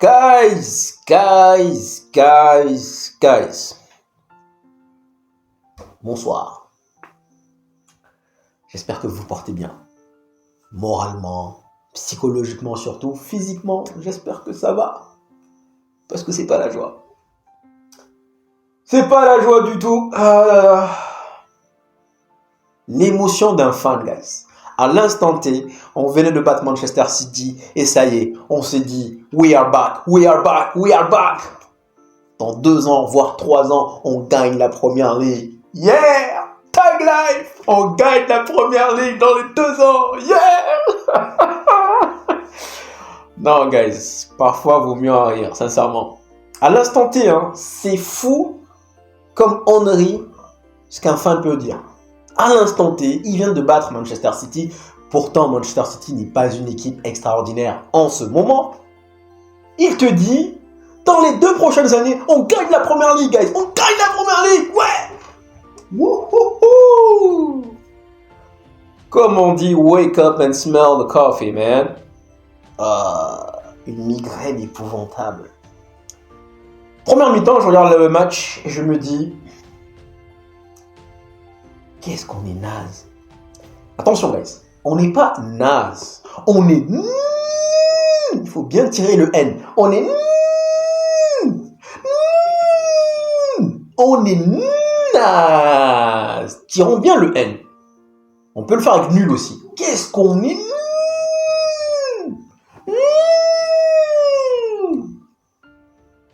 Guys. Bonsoir. J'espère que vous vous portez bien. Moralement, psychologiquement surtout, physiquement, j'espère que ça va. Parce que c'est pas la joie. C'est pas la joie du tout. L'émotion d'un fan, guys. À l'instant T, on venait de battre Manchester City et ça y est, on s'est dit we are back. Dans 2 ans, voire 3 ans, on gagne la première ligue. Yeah! Tag life! On gagne la première ligue dans les 2 ans. Yeah! Non, guys, parfois vaut mieux en rire, sincèrement. À l'instant T, c'est fou comme honnerie ce qu'un fan peut dire. À l'instant T, il vient de battre Manchester City. Pourtant, Manchester City n'est pas une équipe extraordinaire en ce moment. Il te dit, dans les 2 prochaines années, on gagne la première ligue, guys. On gagne la première ligue, ouais. Wouhouhou. Comme on dit, wake up and smell the coffee, man. Une migraine épouvantable. Première mi-temps, je regarde le match et je me dis, qu'est-ce qu'on est naze. Attention, guys, on n'est pas naze. On est... Il faut bien tirer le N. On est... On est naze. Tirons bien le N. On peut le faire avec nul aussi. Qu'est-ce qu'on est...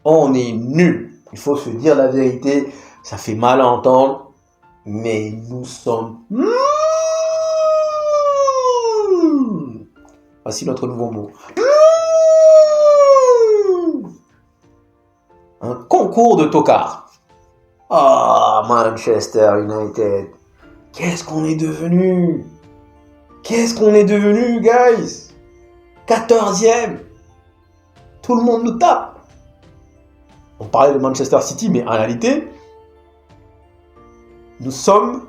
On est nul. Il faut se dire la vérité. Ça fait mal à entendre. Mais nous sommes... Voici notre nouveau mot. Un concours de tocards. Manchester United. Qu'est-ce qu'on est devenu? Guys? 14e. Tout le monde nous tape. On parlait de Manchester City, mais en réalité, nous sommes...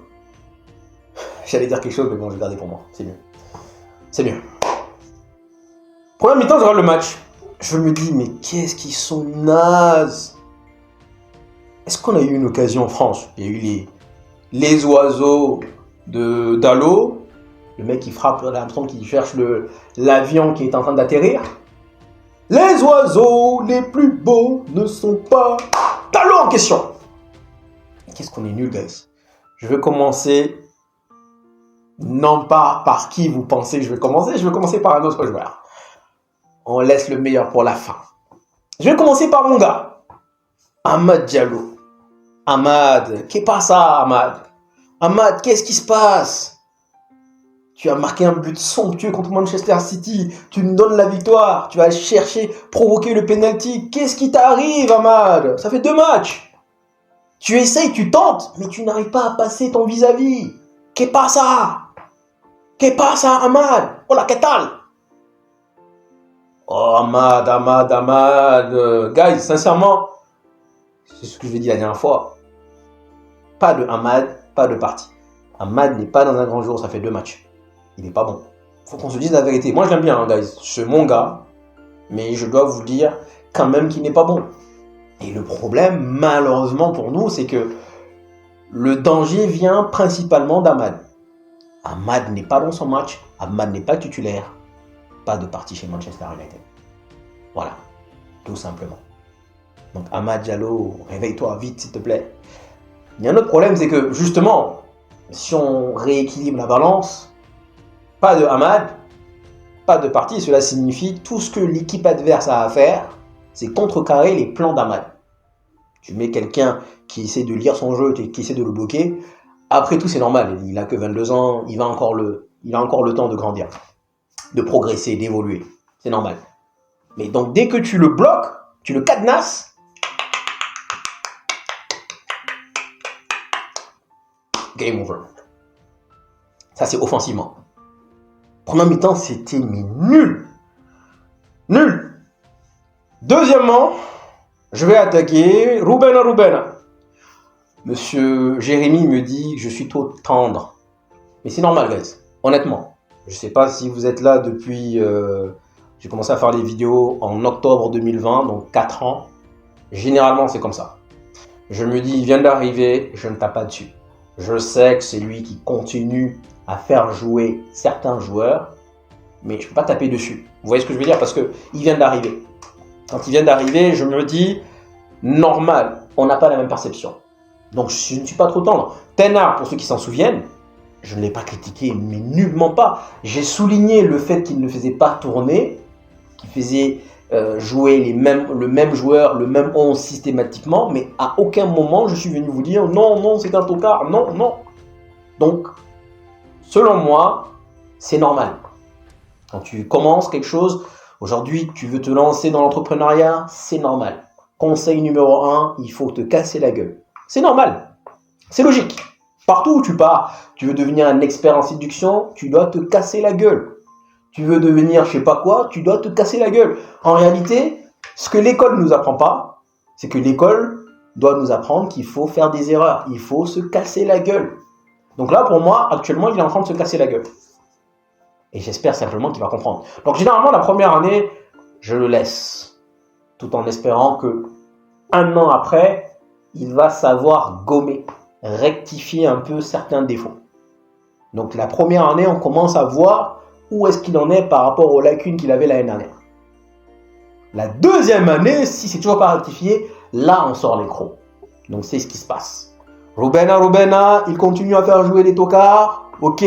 J'allais dire quelque chose, mais bon, je vais garder pour moi. C'est mieux. Première mi-temps, je regarde le match. Je me dis, mais qu'est-ce qu'ils sont nazes. Est-ce qu'on a eu une occasion en France? Il y a eu les oiseaux de Dalot. Le mec qui frappe l'hameçon, qui cherche l'avion qui est en train d'atterrir. Les oiseaux les plus beaux ne sont pas Dalot en question. Qu'est-ce qu'on est nul, guys. Je vais commencer, non pas par qui vous pensez que je vais commencer par un autre joueur. On laisse le meilleur pour la fin. Je vais commencer par mon gars, Amad Diallo. Amad, qu'est-ce pas ça, Amad? Amad, qu'est-ce qui se passe? Tu as marqué un but somptueux contre Manchester City. Tu nous donnes la victoire. Tu vas chercher, provoquer le penalty. Qu'est-ce qui t'arrive, Amad? Ça fait 2 matchs. Tu essayes, tu tentes, mais tu n'arrives pas à passer ton vis-à-vis. Qu'est pas ça, Amad? Hola, ¿qué tal? Oh, Amad. Guys, sincèrement, c'est ce que je l'ai dit la dernière fois. Pas de Amad, pas de parti. Amad n'est pas dans un grand jour, ça fait 2 matchs. Il n'est pas bon. Faut qu'on se dise la vérité. Moi, je l'aime bien, guys. C'est mon gars. Mais je dois vous dire quand même qu'il n'est pas bon. Et le problème, malheureusement pour nous, c'est que le danger vient principalement d'Amad. Amad n'est pas dans son match. Amad n'est pas titulaire. Pas de parti chez Manchester United. Voilà. Tout simplement. Donc Amad Diallo, réveille-toi vite, s'il te plaît. Il y a un autre problème, c'est que justement, si on rééquilibre la balance, pas de Amad, pas de parti, cela signifie tout ce que l'équipe adverse a à faire, c'est contrecarrer les plans d'Amad. Tu mets quelqu'un qui essaie de lire son jeu, qui essaie de le bloquer. Après tout, c'est normal. Il n'a que 22 ans, il a encore le temps de grandir, de progresser, d'évoluer. C'est normal. Mais donc, dès que tu le bloques, tu le cadenasses, game over. Ça, c'est offensivement. Première mi-temps, c'était nul. Deuxièmement, je vais attaquer Ruben. Monsieur Jérémy me dit que je suis trop tendre. Mais c'est normal, guys. Honnêtement. Je ne sais pas si vous êtes là depuis J'ai commencé à faire les vidéos en octobre 2020, donc 4 ans. Généralement, c'est comme ça. Je me dis, il vient d'arriver, je ne tape pas dessus. Je sais que c'est lui qui continue à faire jouer certains joueurs, mais je ne peux pas taper dessus. Vous voyez ce que je veux dire? Parce qu'il vient d'arriver. Quand il vient d'arriver, je me dis, normal, on n'a pas la même perception. Donc je ne suis pas trop tendre. Ten Hag, pour ceux qui s'en souviennent, je ne l'ai pas critiqué, mais nullement pas. J'ai souligné le fait qu'il ne faisait pas tourner, qu'il faisait jouer le même joueur, le même 11 systématiquement, mais à aucun moment je suis venu vous dire non, non, c'est un tocard, non, non. Donc, selon moi, c'est normal. Quand tu commences quelque chose, aujourd'hui tu veux te lancer dans l'entrepreneuriat, c'est normal. Conseil numéro 1, il faut te casser la gueule. C'est normal, c'est logique. Partout où tu pars, tu veux devenir un expert en séduction, tu dois te casser la gueule. Tu veux devenir je sais pas quoi, tu dois te casser la gueule. En réalité, ce que l'école ne nous apprend pas, c'est que l'école doit nous apprendre qu'il faut faire des erreurs. Il faut se casser la gueule. Donc là, pour moi, actuellement, il est en train de se casser la gueule. Et j'espère simplement qu'il va comprendre. Donc généralement, la première année, je le laisse. Tout en espérant que 1 an après, il va savoir gommer, rectifier un peu certains défauts. Donc la première année, on commence à voir où est-ce qu'il en est par rapport aux lacunes qu'il avait l'année dernière. La deuxième année, si c'est toujours pas rectifié, là on sort les crocs. Donc c'est ce qui se passe. Rubena, il continue à faire jouer les tocards. Ok.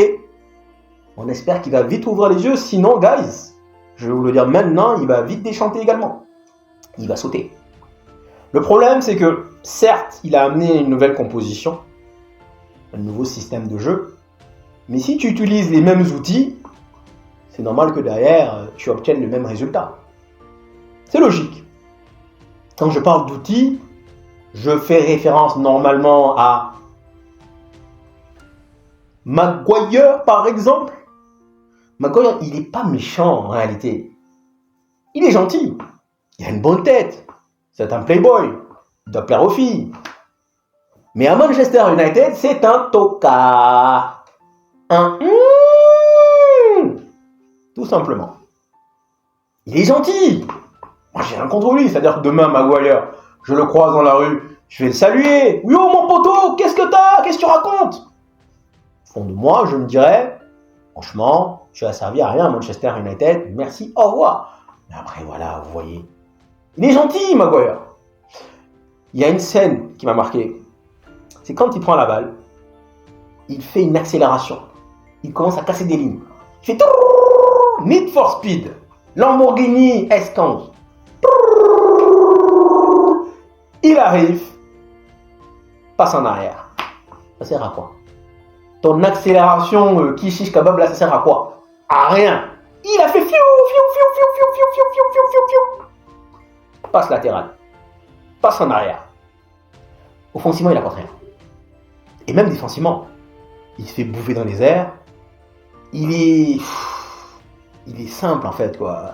On espère qu'il va vite ouvrir les yeux. Sinon, guys, je vais vous le dire maintenant, il va vite déchanter également. Il va sauter. Le problème, c'est que, certes, il a amené une nouvelle composition, un nouveau système de jeu. Mais si tu utilises les mêmes outils, c'est normal que derrière, tu obtiennes le même résultat. C'est logique. Quand je parle d'outils, je fais référence normalement à Maguire, par exemple. Maguire, il n'est pas méchant en réalité. Il est gentil. Il a une bonne tête. C'est un playboy. Il doit plaire aux filles. Mais à Manchester United, c'est un tocard. Tout simplement. Il est gentil. Moi, j'ai rien contre lui. C'est-à-dire que demain, Maguire, je le croise dans la rue, je vais le saluer. Oui, oh mon poteau, qu'est-ce que t'as? Qu'est-ce que tu racontes? Au fond de moi, je me dirais, franchement, tu as servi à rien à Manchester United. Merci, au revoir. Mais après, voilà, vous voyez. Il est gentil, Maguire. Il y a une scène qui m'a marqué. C'est quand il prend la balle, il fait une accélération. Il commence à casser des lignes. Il fait Need for Speed, Lamborghini S15. Il arrive, passe en arrière. Ça sert à quoi? Ton accélération qui chiche kebab là, ça sert à quoi? À rien. Il a fait fiou. Passe latéral. Passe en arrière. Offensivement, il apporte rien. Et même défensivement, il se fait bouffer dans les airs. Il est simple en fait quoi.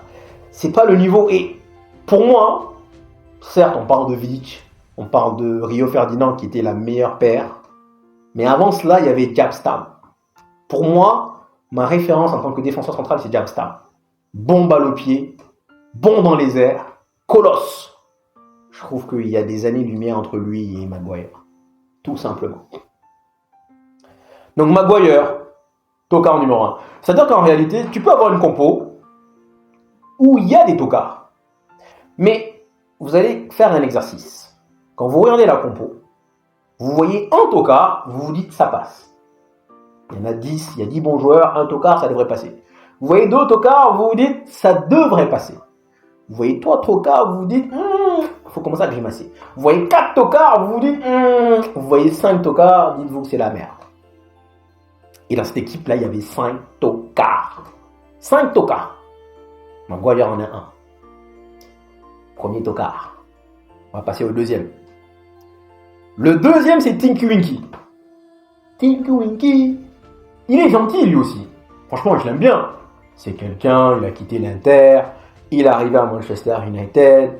C'est pas le niveau. Et pour moi, certes, on parle de Vidic, on parle de Rio Ferdinand qui était la meilleure paire. Mais avant cela, il y avait Jaap Stam. Pour moi, ma référence en tant que défenseur central, c'est Jaap Stam. Bon balle au pied, bon dans les airs, colosse. Je trouve qu'il y a des années-lumière entre lui et Maguire. Tout simplement. Donc Maguire, tocard numéro 1. C'est-à-dire qu'en réalité, tu peux avoir une compo où il y a des tocards. Mais vous allez faire un exercice. Quand vous regardez la compo, vous voyez un tocard, vous vous dites ça passe. Il y en a 10, il y a 10 bons joueurs, un tocard, ça devrait passer. Vous voyez 2 tocards, vous vous dites ça devrait passer. Vous voyez 3 tocards, vous vous dites faut commencer à grimacer. Vous voyez 4 tocards, vous vous dites vous voyez 5 tocards, dites-vous que c'est la merde. Et dans cette équipe-là, il y avait 5 tocards. 5 tocards. Maguire en a un. Premier tocard. On va passer au deuxième. Le deuxième, c'est Tinky Winky. Tinky Winky. Il est gentil, lui aussi. Franchement, je l'aime bien. C'est quelqu'un, il a quitté l'Inter, il est arrivé à Manchester United.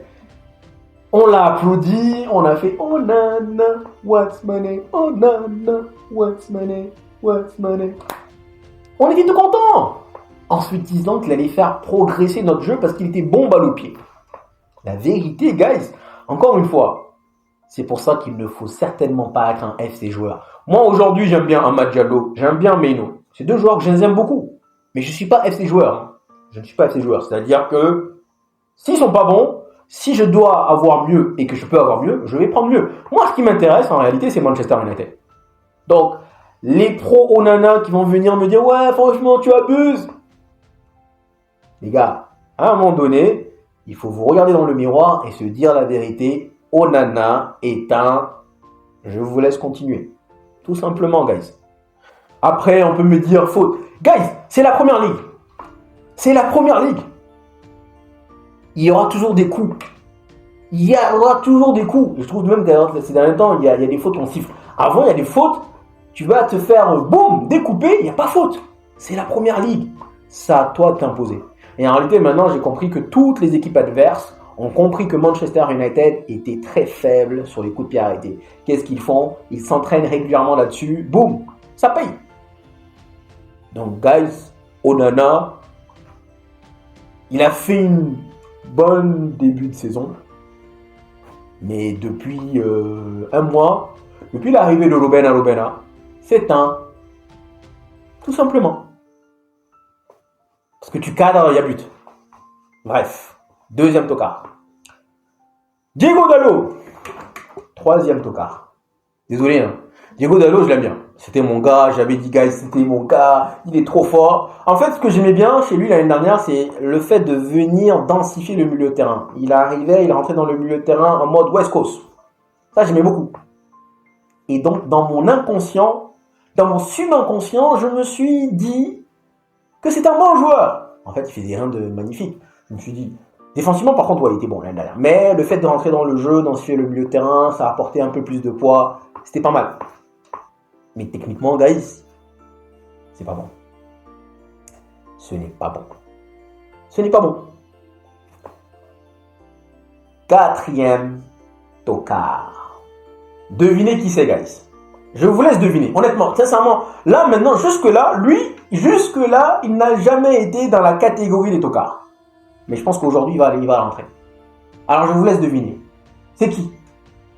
On l'a applaudi, on a fait oh nana, what's money, oh nana, what's money, what's money. On était tout contents. en se disant qu'il allait faire progresser notre jeu parce qu'il était bon balle au pied. La vérité, guys, encore une fois, c'est pour ça qu'il ne faut certainement pas être un FC joueur. Moi, aujourd'hui, j'aime bien Amad Diallo, j'aime bien Meno. C'est deux joueurs que j'aime beaucoup. Mais je ne suis pas FC joueur. Hein. Je ne suis pas FC joueur. C'est-à-dire que s'ils sont pas bons, si je dois avoir mieux et que je peux avoir mieux, je vais prendre mieux. Moi, ce qui m'intéresse, en réalité, c'est Manchester United. Donc, les pros Onana qui vont venir me dire « Ouais, franchement, tu abuses !» Les gars, à un moment donné, il faut vous regarder dans le miroir et se dire la vérité. Onana est un... Je vous laisse continuer. Tout simplement, guys. Après, on peut me dire faute. Guys, c'est la première ligue. C'est la première ligue. Il y aura toujours des coups. Il y aura toujours des coups. Je trouve même que ces derniers temps, il y a des fautes qu'on siffle. Avant, il y a des fautes. Tu vas te faire, boum, découper. Il n'y a pas faute. C'est la première ligue. Ça à toi de t'imposer. Et en réalité, maintenant, j'ai compris que toutes les équipes adverses ont compris que Manchester United était très faible sur les coups de pied arrêtés. Qu'est-ce qu'ils font? Ils s'entraînent régulièrement là-dessus. Boum, ça paye. Donc, guys, Onana, il a fait une bonne début de saison. Mais depuis un mois, depuis l'arrivée de Ruben Alobena, c'est un. Tout simplement. Parce que tu cadres, il y a but. Bref, deuxième tocard. Diego Dallo, troisième tocard. Désolé, hein. Diego Dallo, je l'aime bien. C'était mon gars, j'avais dit, guys, c'était mon gars, il est trop fort. En fait, ce que j'aimais bien chez lui l'année dernière, c'est le fait de venir densifier le milieu de terrain. Il arrivait, il rentrait dans le milieu de terrain en mode West Coast. Ça, j'aimais beaucoup. Et donc, dans mon inconscient, dans mon subinconscient, je me suis dit que c'est un bon joueur. En fait, il faisait rien de magnifique. Je me suis dit, défensivement, par contre, ouais, il était bon l'année dernière. Mais le fait de rentrer dans le jeu, densifier le milieu de terrain, ça apportait un peu plus de poids. C'était pas mal. Mais techniquement, guys, c'est pas bon. Ce n'est pas bon. Ce n'est pas bon. Quatrième tocard. Devinez qui c'est, guys. Je vous laisse deviner. Honnêtement, sincèrement, là, maintenant, jusque-là, il n'a jamais été dans la catégorie des tocards. Mais je pense qu'aujourd'hui, il va rentrer. Alors, je vous laisse deviner. C'est qui?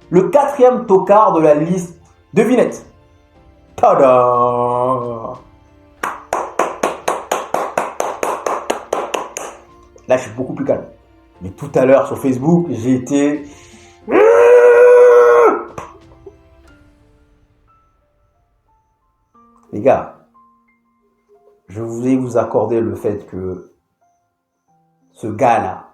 Le quatrième tocard de la liste. Devinette. Tada! Là, je suis beaucoup plus calme. Mais tout à l'heure, sur Facebook, j'ai été... Les gars, je voulais vous accorder le fait que ce gars-là,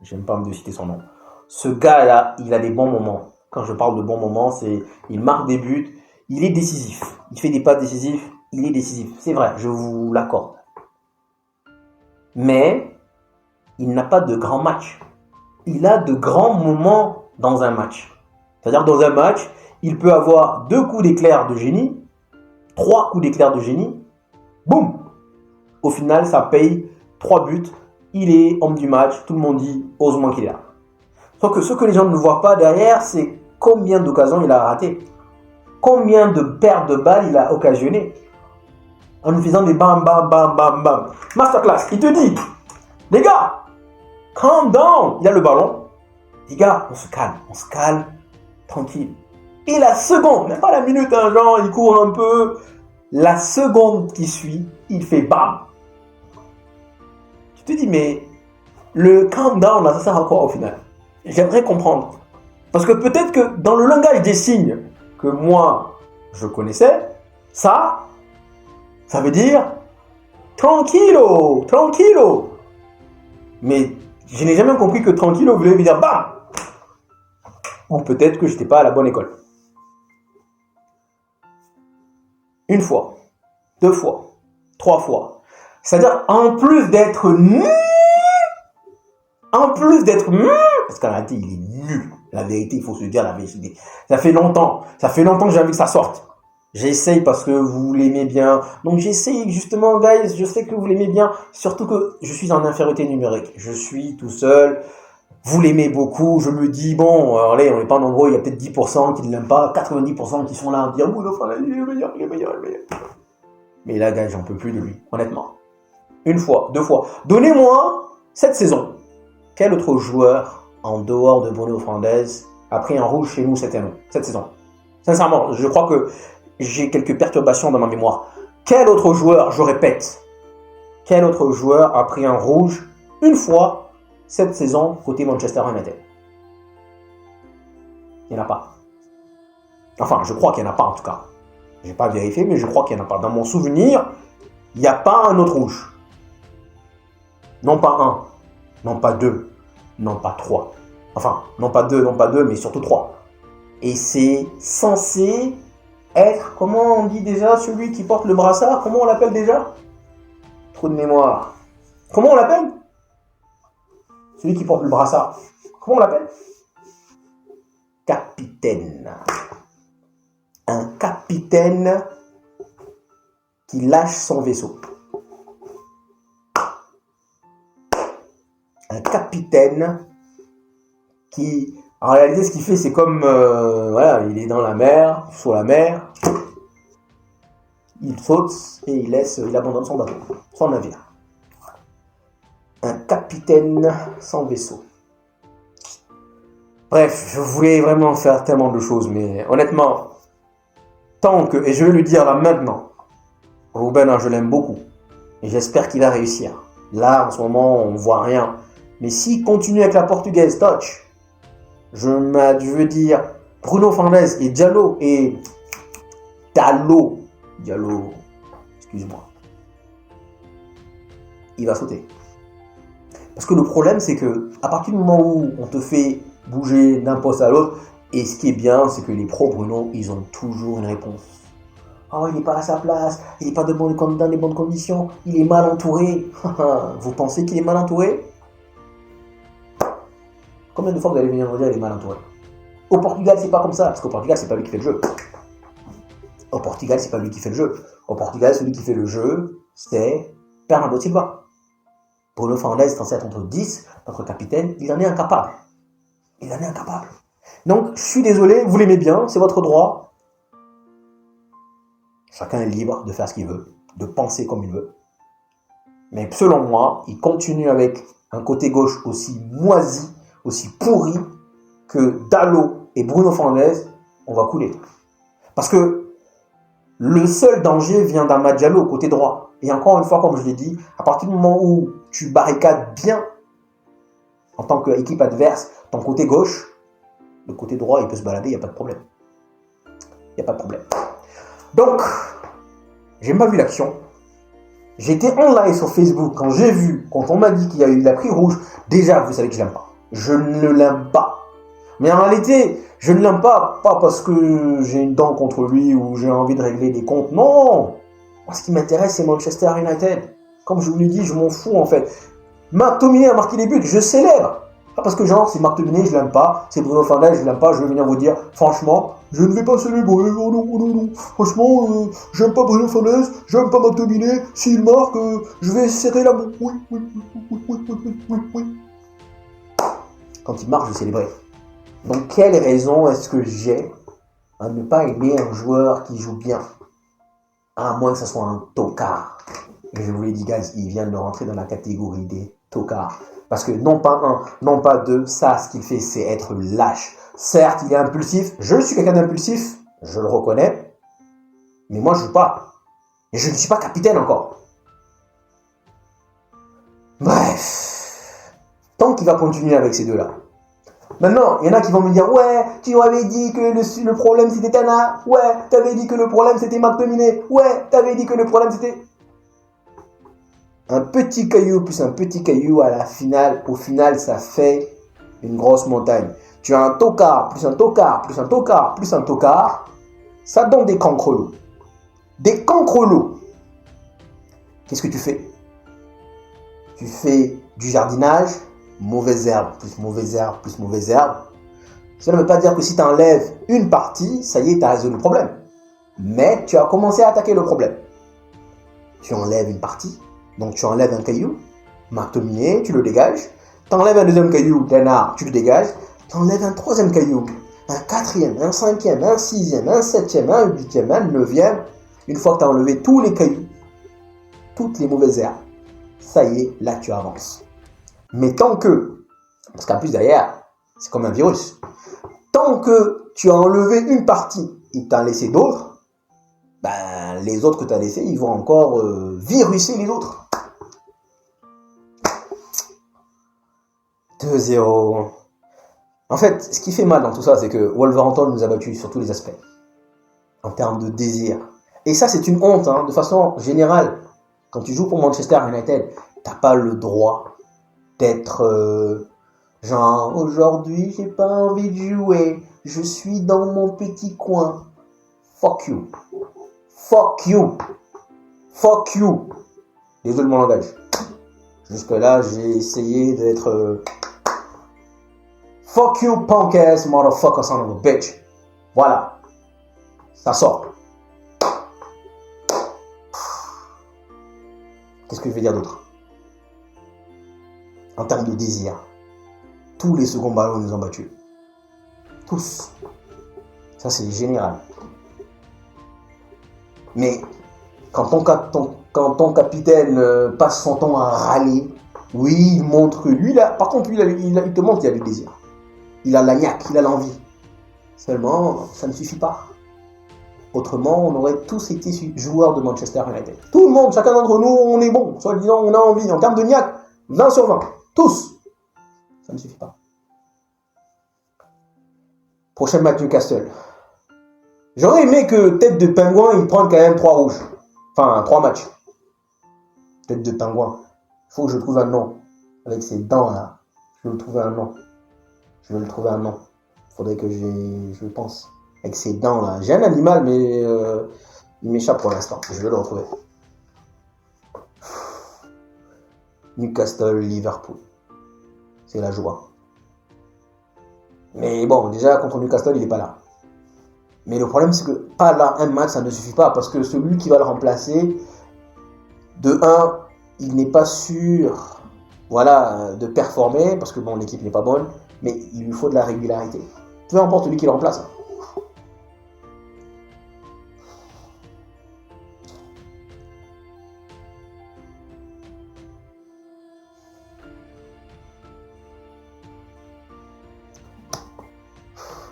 j'aime pas me citer son nom, ce gars-là, il a des bons moments. Quand je parle de bons moments, c'est il marque des buts, il est décisif. Il fait des pas décisifs, il est décisif. C'est vrai, je vous l'accorde. Mais il n'a pas de grands matchs. Il a de grands moments dans un match. C'est-à-dire dans un match, il peut avoir 2 coups d'éclair de génie, 3 coups d'éclair de génie, boum! Au final, ça paye 3 buts. Il est homme du match. Tout le monde dit, heureusement qu'il est là. Sauf que ce que les gens ne voient pas derrière, c'est combien d'occasions il a raté. Combien de pertes de balles il a occasionné. En nous faisant des bam, bam, bam, bam, bam. Masterclass, il te dit, les gars, calm down. Il a le ballon. Les gars, on se calme, tranquille. Et la seconde, même pas la minute, hein, genre, il court un peu. La seconde qui suit, il fait bam. Tu te dis, mais le calm down, là, ça sert à quoi au final? J'aimerais comprendre. Parce que peut-être que dans le langage des signes que moi, je connaissais, ça veut dire tranquillo, tranquillo. Mais je n'ai jamais compris que tranquillo voulait dire bam. Ou peut-être que je n'étais pas à la bonne école. Une fois, 2 fois, 3 fois. C'est-à-dire, en plus d'être nul, parce qu'en réalité, il est nul. La vérité, il faut se dire la vérité. Ça fait longtemps que j'ai envie que ça sorte. J'essaye parce que vous l'aimez bien. Donc j'essaye justement, guys, je sais que vous l'aimez bien. Surtout que je suis en infériorité numérique. Je suis tout seul. Vous l'aimez beaucoup. Je me dis, bon, allez, on n'est pas nombreux. Il y a peut-être 10% qui ne l'aiment pas. 90% qui sont là à me dire, oui, enfin, il est meilleur. Mais là, guys, j'en peux plus de lui, honnêtement. Une fois, deux fois. Donnez-moi cette saison. Quel autre joueur, en dehors de Bruno Fernandes, a pris un rouge chez nous cette saison? Sincèrement, je crois que j'ai quelques perturbations dans ma mémoire. Quel autre joueur, je répète, quel autre joueur a pris un rouge une fois cette saison côté Manchester United? Il n'y en a pas. Enfin, je crois qu'il n'y en a pas en tout cas. Je n'ai pas vérifié, mais je crois qu'il n'y en a pas. Dans mon souvenir, il n'y a pas un autre rouge. Non pas un, non pas deux, non pas trois. Enfin, non pas deux, mais surtout trois. Et c'est censé être, comment on dit déjà, celui qui porte le brassard, comment on l'appelle déjà? Trou de mémoire. Comment on l'appelle? Celui qui porte le brassard. Comment on l'appelle? Capitaine. Un capitaine qui lâche son vaisseau. Un capitaine qui, en réalité, ce qu'il fait, c'est comme, voilà, il est dans la mer, sur la mer, il saute et il abandonne son bateau, son navire. Un capitaine sans vaisseau. Bref, je voulais vraiment faire tellement de choses, mais honnêtement, et je vais lui dire là maintenant, Ruben, je l'aime beaucoup, et j'espère qu'il va réussir. Là, en ce moment, on ne voit rien. Mais s'il continue avec la portugaise touch, je veux dire Bruno Fernandes et Diallo, excuse-moi, il va sauter. Parce que le problème, c'est que à partir du moment où on te fait bouger d'un poste à l'autre, et ce qui est bien, c'est que les pros Bruno, ils ont toujours une réponse. Oh, il n'est pas à sa place, il n'est pas dans les bonnes conditions, il est mal entouré. Vous pensez qu'il est mal entouré? Combien de fois vous allez venir me dire qu'il est mal entouré? Au Portugal, c'est pas comme ça, parce qu'au Portugal, c'est pas lui qui fait le jeu. Au Portugal, c'est pas lui qui fait le jeu. Au Portugal, celui qui fait le jeu, c'est Bernardo Silva. Bruno Fernandes est censé être entre 10, notre capitaine, il en est incapable. Il en est incapable. Donc, je suis désolé, vous l'aimez bien, c'est votre droit. Chacun est libre de faire ce qu'il veut, de penser comme il veut. Mais selon moi, il continue avec un côté gauche aussi moisi, aussi pourri que Dalot et Bruno Fernandes, on va couler. Parce que le seul danger vient d'Amad Diallo au côté droit. Et encore une fois, comme je l'ai dit, à partir du moment où tu barricades bien en tant qu'équipe adverse ton côté gauche, le côté droit, il peut se balader, il n'y a pas de problème. Il n'y a pas de problème. Donc, j'ai pas vu l'action. J'étais en live sur Facebook quand on m'a dit qu'il a pris rouge. Déjà, vous savez que je l'aime pas. Je ne l'aime pas. Mais en réalité, je ne l'aime pas parce que j'ai une dent contre lui ou j'ai envie de régler des comptes. Non. Moi, ce qui m'intéresse, c'est Manchester United. Comme je vous l'ai dit, je m'en fous en fait. McTominay a marqué les buts, je célèbre. Pas parce que genre, c'est McTominay, je l'aime pas. C'est Bruno Fernandes, je l'aime pas. Je vais venir vous dire, franchement, je ne vais pas célébrer. Oh non, oh non, non. Franchement, j'aime pas Bruno Fernandes, j'aime pas McTominay. S'il marque, je vais serrer la main. Oui. Quand il marque, je vais célébrer. Donc, quelle raison est-ce que j'ai à ne pas aimer un joueur qui joue bien? À moins que ce soit un tocard. Et je vous l'ai dit, guys, il vient de rentrer dans la catégorie des tocards. Parce que non pas un, non pas deux, ça, ce qu'il fait, c'est être lâche. Certes, il est impulsif. Je suis quelqu'un d'impulsif, je le reconnais. Mais moi, je ne joue pas. Et je ne suis pas capitaine encore. Bref. Tant qu'il va continuer avec ces deux-là. Maintenant, il y en a qui vont me dire, ouais, tu avais dit que le problème c'était Tana. Ouais, tu avais dit que le problème c'était McTominay. Ouais, tu avais dit que le problème c'était... Un petit caillou plus un petit caillou au final, ça fait une grosse montagne. Tu as un tocard, plus un tocard, plus un tocard, plus un tocard. Ça donne des cancrelots. Des cancrelots. Qu'est-ce que tu fais? Tu fais du jardinage, mauvaise herbe, plus mauvaise herbe, plus mauvaise herbe. Cela ne veut pas dire que si tu enlèves une partie, ça y est, tu as résolu le problème. Mais tu as commencé à attaquer le problème. Tu enlèves une partie. Donc tu enlèves un caillou, McTominay, tu le dégages. Tu enlèves un deuxième caillou, Denard, tu le dégages. Tu enlèves un troisième caillou, un quatrième, un cinquième, un sixième, un septième, un huitième, un neuvième. Une fois que tu as enlevé tous les cailloux, toutes les mauvaises herbes, ça y est, là tu avances. Mais tant que, parce qu'en plus derrière, c'est comme un virus, tant que tu as enlevé une partie et t'as laissé d'autres, ben, les autres que tu as laissés, ils vont encore viruser les autres. 2-0. En fait, ce qui fait mal dans tout ça, c'est que Wolverhampton nous a battus sur tous les aspects. En termes de désir. Et ça, c'est une honte, hein, de façon générale. Quand tu joues pour Manchester United, t'as pas le droit d'être genre, aujourd'hui, j'ai pas envie de jouer. Je suis dans mon petit coin. Fuck you. Fuck you. Fuck you. Désolé de mon langage. Jusque-là, j'ai essayé d'être... Fuck you, punk ass, motherfucker, son of a bitch. Voilà. Ça sort. Qu'est-ce que je vais dire d'autre? En termes de désir, tous les seconds ballons nous ont battus. Tous. Ça, c'est général. Mais quand ton capitaine passe son temps à râler, oui, il montre que lui, là, par contre, lui, il te montre qu'il a du désir. Il a la niaque, il a l'envie. Seulement, ça ne suffit pas. Autrement, on aurait tous été joueurs de Manchester United. Tout le monde, chacun d'entre nous, on est bon. Soit disant, on a envie. En termes de niaque, 20 sur 20. Tous. Ça ne suffit pas. Prochain match Newcastle. J'aurais aimé que tête de pingouin, il prenne quand même 3 rouges. Enfin, 3 matchs. Tête de pingouin. Il faut que je trouve un nom. Avec ces dents là. Je vais le trouver un nom. Il faudrait que je pense. Avec ces dents là. J'ai un animal, mais il m'échappe pour l'instant. Je vais le retrouver. Newcastle, Liverpool. C'est la joie. Mais bon, déjà contre Newcastle, il n'est pas là. Mais le problème, c'est que pas là, un match, ça ne suffit pas. Parce que celui qui va le remplacer, de 1, il n'est pas sûr, voilà, de performer. Parce que bon, l'équipe n'est pas bonne. Mais il lui faut de la régularité. Peu importe celui qui le remplace.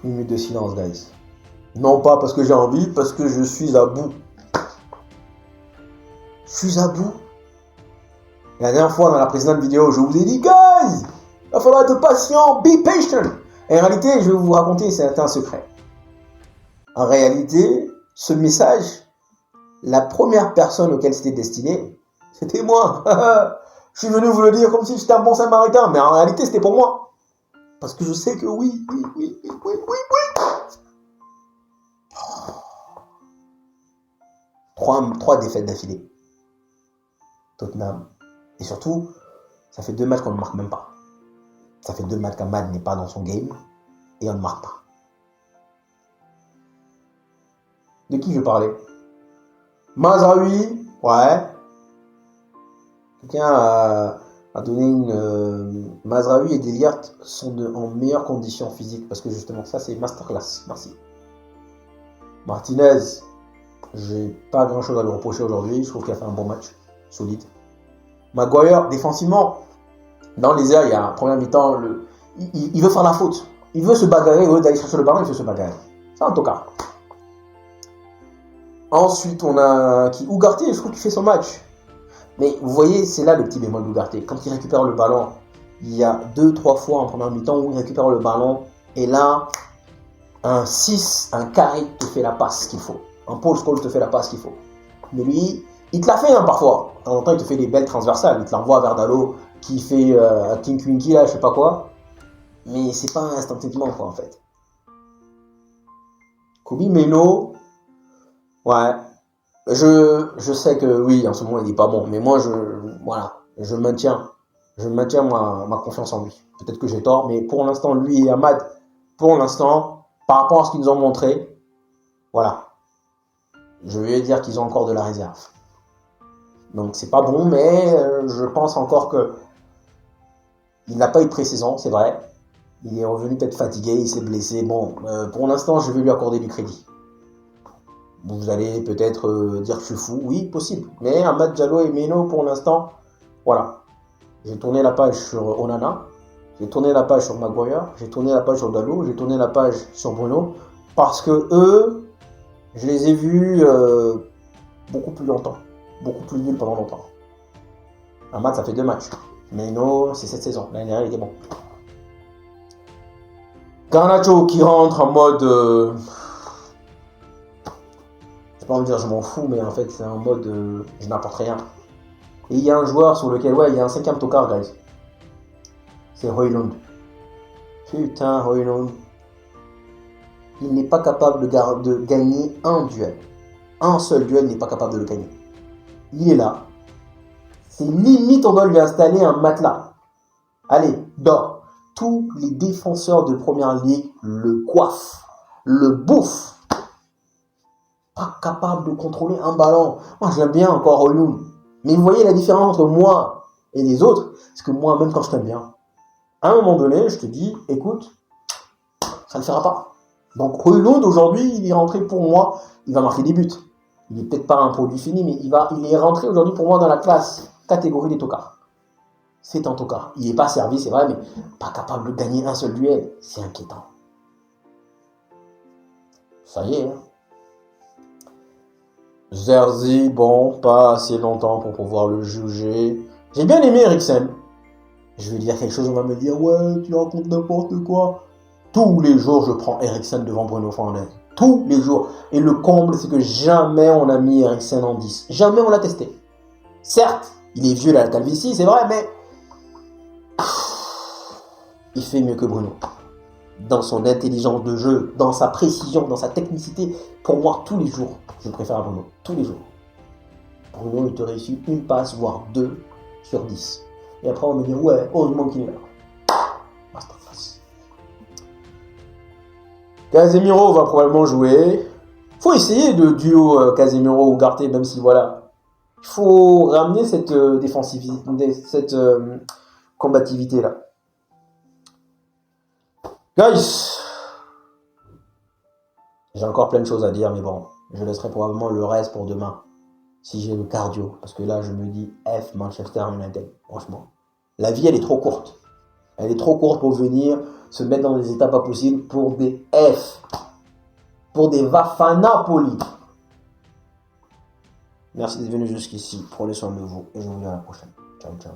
Une minute de silence, guys. Non pas parce que j'ai envie, parce que je suis à bout. Je suis à bout. La dernière fois, dans la précédente vidéo, je vous ai dit, guys, il va falloir être patient, be patient. Et en réalité, je vais vous raconter, c'est un secret. En réalité, ce message, la première personne auquel c'était destiné, c'était moi. Je suis venu vous le dire comme si j'étais un bon Samaritain, mais en réalité, c'était pour moi. Parce que je sais que oui. 3 défaites d'affilée. Tottenham. Et surtout, ça fait 2 matchs qu'on ne marque même pas. Ça fait 2 matchs qu'Amad n'est pas dans son game et on ne marque pas. De qui je parlais? Mazraoui, ouais. Quelqu'un a donné une... Mazraoui et Deliart sont en meilleures conditions physiques parce que justement, ça c'est masterclass. Merci. Martinez, j'ai pas grand chose à lui reprocher aujourd'hui. Je trouve qu'il a fait un bon match, solide. Maguire, défensivement, dans les airs, il y a un premier mi-temps, il veut faire la faute. Il veut se bagarrer, au lieu d'aller chercher le ballon, il veut se bagarrer. C'est un tocard. Ensuite, on a Ugarte, je trouve qu'il fait son match. Mais vous voyez, c'est là le petit bémol d'Ugarte. Quand il récupère le ballon, il y a 2-3 fois en première mi-temps où il récupère le ballon. Et là, un 6, un carré te fait la passe qu'il faut. Un Paul Scholes te fait la passe qu'il faut. Mais lui, il te la fait parfois. De temps en temps, il te fait des belles transversales. Il te l'envoie à Verdalo qui fait un Tinkwinky là, je sais pas quoi. Mais c'est pas instantanément quoi en fait. Kobe Meno, ouais. Je sais que oui, en ce moment il n'est pas bon. Mais moi, je maintiens ma confiance en lui. Peut-être que j'ai tort, mais pour l'instant, lui et Amad, pour l'instant, par rapport à ce qu'ils nous ont montré, voilà. Je vais dire qu'ils ont encore de la réserve. Donc c'est pas bon, mais je pense encore que il n'a pas eu de pré-saison, c'est vrai. Il est revenu peut-être fatigué, il s'est blessé. Bon, pour l'instant, je vais lui accorder du crédit. Vous allez peut-être dire que je suis fou. Oui, possible. Mais Amad Diallo et Meno, pour l'instant, Voilà. J'ai tourné la page sur Onana, j'ai tourné la page sur Maguire, j'ai tourné la page sur Dalot, j'ai tourné la page sur Bruno, parce que eux, je les ai vus beaucoup plus longtemps, beaucoup plus nuls pendant longtemps. Un match, ça fait 2 matchs. Mais non, c'est cette saison. L'année dernière, il était bon. Garnacho qui rentre en mode... je vais pas me dire je m'en fous, mais en fait, c'est en mode je n'apporte rien. Et il y a un joueur sur lequel, ouais, il y a un 5e tocard, guys. C'est Højlund. Putain, Højlund. Il n'est pas capable de gagner un duel. Un seul duel n'est pas capable de le gagner. Il est là. C'est limite, on doit lui installer un matelas. Allez, dors. Tous les défenseurs de première ligue le coiffent, le bouffent. Pas capable de contrôler un ballon. Moi, j'aime bien encore Højlund. Mais vous voyez la différence entre moi et les autres, c'est que moi, même quand je t'aime bien, à un moment donné, je te dis, écoute, ça ne fera pas. Donc Højlund, aujourd'hui, il est rentré pour moi, il va marquer des buts. Il n'est peut-être pas un produit fini, mais il est rentré aujourd'hui pour moi dans la classe, catégorie des tocards. C'est un tocard. Il n'est pas servi, c'est vrai, mais pas capable de gagner un seul duel. C'est inquiétant. Ça y est, hein. Zerzi, bon, pas assez longtemps pour pouvoir le juger. J'ai bien aimé Eriksen. Je vais dire quelque chose, on va me dire, ouais, tu racontes n'importe quoi. Tous les jours, je prends Eriksen devant Bruno Fernandes. Tous les jours. Et le comble, c'est que jamais on a mis Eriksen en 10. Jamais on l'a testé. Certes, il est vieux, la calvitie, c'est vrai, mais il fait mieux que Bruno. Dans son intelligence de jeu, dans sa précision, dans sa technicité. Pour moi, tous les jours, je préfère Bruno. Tous les jours. Bruno, il te réussit une passe, voire 2 sur 10. Et après, on me dit, ouais, heureusement qu'il est là. Masterclass. Casemiro va probablement jouer. Faut essayer de duo Casemiro ou Ugarte, même si voilà. Il faut ramener cette défensivité, cette combativité là. Guys, j'ai encore plein de choses à dire, mais bon, je laisserai probablement le reste pour demain. Si j'ai le cardio. Parce que là, je me dis F Manchester United. Franchement. La vie, elle est trop courte. Elle est trop courte pour venir se mettre dans des états pas possibles pour des F. Pour des Vafanapoli. Merci d'être venu jusqu'ici. Prenez soin de vous et je vous dis à la prochaine. Ciao, ciao.